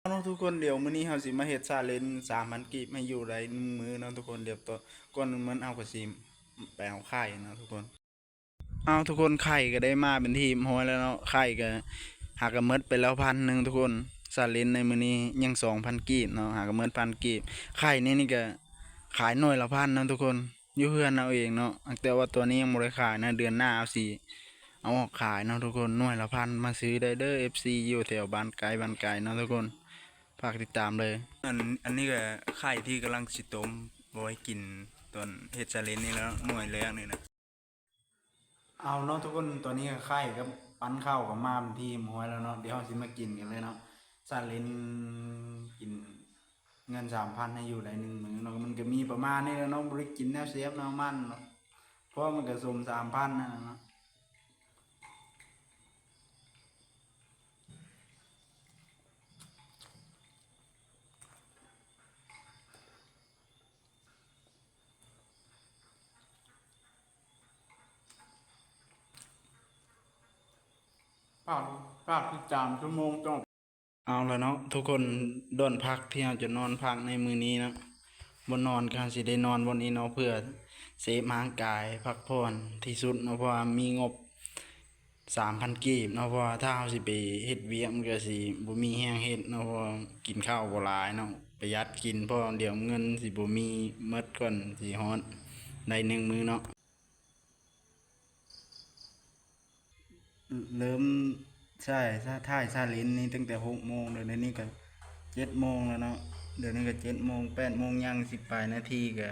เนาะทุกคนเดี๋ยวมื้อนี้เฮาสิมาเฮ็ดชาเลนจ์3,000กีบให้อยู่ได้1มื้อเนาะทุกคนเดี๋ยวตัวก่อนมันเอาก็สิไปเอาไข่เนาะทุกคนเอาทุกคนไข่ก็ได้มาเป็นที่ฮ้อยแล้วเนาะไข่ก็หากก็หมดไปแล้ว1,000ทุกคนชาเลนจ์ในมื้อนี้ยัง2,000กีบเนาะหากก็หมด1,000กีบไข่นี่ก็ขายหน่วยละพันเนาะทุกคนอยู่เฮือนเอาเองเนาะแต่ว่าตัวนี้ยังบ่ได้ขายนะเดือนหน้าเอาสิเอาออกขายเนาะทุกคนหน่วยละพันมาซื้อได้เด้อ FC อยู่แถวบ้านไกลเนาะทุกคนฝากติดตามเลยอันนี้ก็ไข่ที่กำลังสิต้มไว้กินตอนเฮ็ดชาเลนจ์นี่แล้วหน่วยแรกนี่นะเอาเนาะทุกคนตัวนี้ก็ไข่กับปั้นข้าวกับมาเป็นที่หมวยแล้วเนาะเดี๋ยวเราสิมากินกันเลยเนาะชาเลนจ์กินเงิน3,000ให้อยู่ได้1 มื้อเนาะมันก็มีประมาณนี้แล้วเนาะบ่ได้กินแนวเซฟแนวมันเนาะเพราะมันก็สม3,000นั่นน่ะเนาะปากปากที่3 ชั่วโมงต้อง เอาแล้วเนาะทุกคนด้นพักที่เราจะนอนพักในมือนี้เนาะบนนอนการสิได้นอนบนนี้เนาะเพื่อเซฟร่างกายพักผ่อนที่สุดเนาะเพราะว่ามีงบ3,000 กีบเนาะเพราะว่าถ้าเราสิไปเฮ็ดเวียกมันก็สิบ่มีแฮงเฮ็ดเนาะเพราะว่ากินข้าวบ่หลายเนาะประหยัดกินเพราะเดี๋ยวเงินสิบ่มีหมดก่อนสิฮอดได้1 มื้อเนาะ เริ่มใช่ถ่ายซาลินนี่ตั้งแต่6 โมงเดี๋ยวนี้ก็7 โมงแล้วเนาะเดี๋ยวนี้ก็7 โมง8 โมงยัง10 ปลายนาทีก็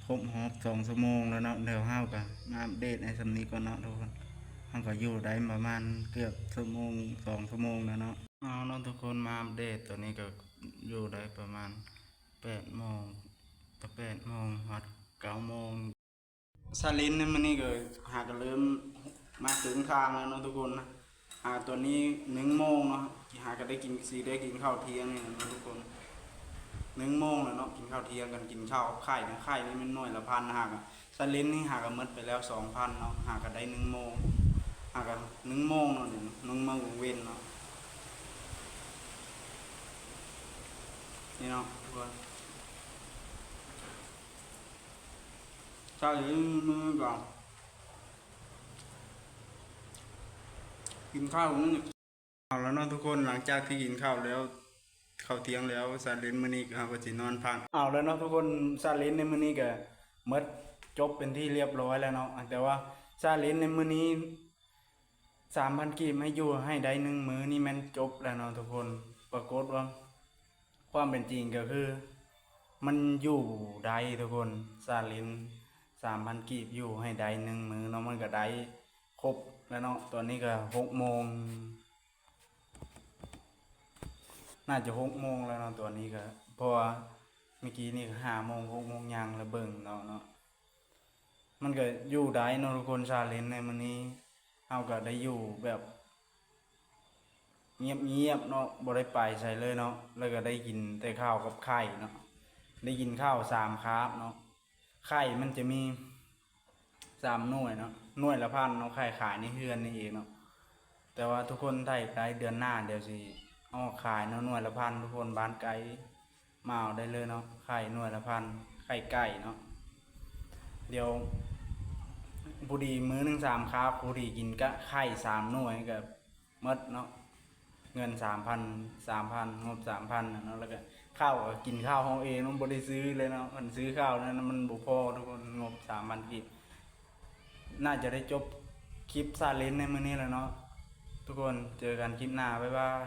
ครบฮอบ2 ชั่วโมงแล้วเนาะเดี๋ยวเฮาก็มาอัปเดตในสำนี้ก่อนเนาะทุกคนเฮาก็อยู่ได้ประมาณเกือบ1 ชั่วโมง2 ชั่วโมงแล้วเนาะเอาเนาะทุกคนมาอัปเดตตัวนี้ก็อยู่ได้ประมาณ8 โมงแต่8 โมงฮอด9 โมง ซาลินเนี่ยมันนี่ก็หากันเริ่มมาถึงทางแล้วเนาะทุกคนนะหาตัวนี้1 โมงเนาะหาก็ได้กินสีได้กินข้าวเที่ยงนี่นะทุกคน1 โมงแล้วเนาะกินข้าวเที่ยงกันกินข้าวไข่นะไข่นี่มันหน่วยละพันหากันซาลินนี่หากันหมดไปแล้ว2,000เนาะหากันได้1 โมงหากัน1 โมงเนาะ1 โมงเว้นเนาะนี่เนาะทุกคนใช่มือก่อนกินข้าวนี่ เอาแล้วเนาะทุกคนหลังจากที่กินข้าวแล้วข้าวเที่ยงแล้วซาเลนมื้อนี้ก็สินอนพักเอาแล้วเนาะทุกคนซาเลนในมื้อนี้ก็หมดจบเป็นที่เรียบร้อยแล้วเนาะแต่ว่าซาเลนในมื้อนี้3,000 กีบให้อยู่ให้ได้1 มื้อนี่แม่นจบแล้วเนาะทุกคนปรากฏว่าความเป็นจริงก็คือมันอยู่ได้ทุกคนซาเลน3,000 กีบอยู่ให้ได้1 มื้อเนาะมันก็ได้ครบแล้วเนาะตอนนี้ก็6 โมง น่าจะ6 โมงแล้วเนาะตัวนี้ก็เพราะว่าเมื่อกี้นี่ก็5 โมง6 โมงยังแล้วเบิ่งเนาะมันก็อยู่ได้เนาะทุกคนชาเลนจ์ในมื้อนี้เฮาก็ได้อยู่แบบเงียบๆเนาะบ่ได้ไปใส่เลยเนาะแล้วก็ได้กินแต่ข้าวกับไข่เนาะได้กินข้าว3 คาบเนาะไข่มันจะมี3 หน่วยเนาะหน่วยละพันเนาะไข่ขายในเฮือนนี่เองเนาะแต่ว่าทุกคนไทยได้เดือนหน้าเดี๋ยวสิเอาขายเนาะหน่วยละพันทุกคนบ้านไกลมาเอาได้เลยเนาะไข่หน่วยละพันไข่ไก่เนาะเดี๋ยวผู้ดีมื้อหนึ่ง3 คาบผู้ดีกินก็ไข่3 หน่วยกับมดเนาะเงิน3,000งบ3,000เนาะแล้วก็ข้าวก็กินข้าวของเองมันบ่ได้ซื้อเลยเนาะมันซื้อข้าวนั้นมันบ่พอทุกคนงบ3,000กีบน่าจะได้จบคลิปซาเลนในมื้อนี้แล้วเนาะทุกคนเจอกันคลิปหน้าบ๊ายบาย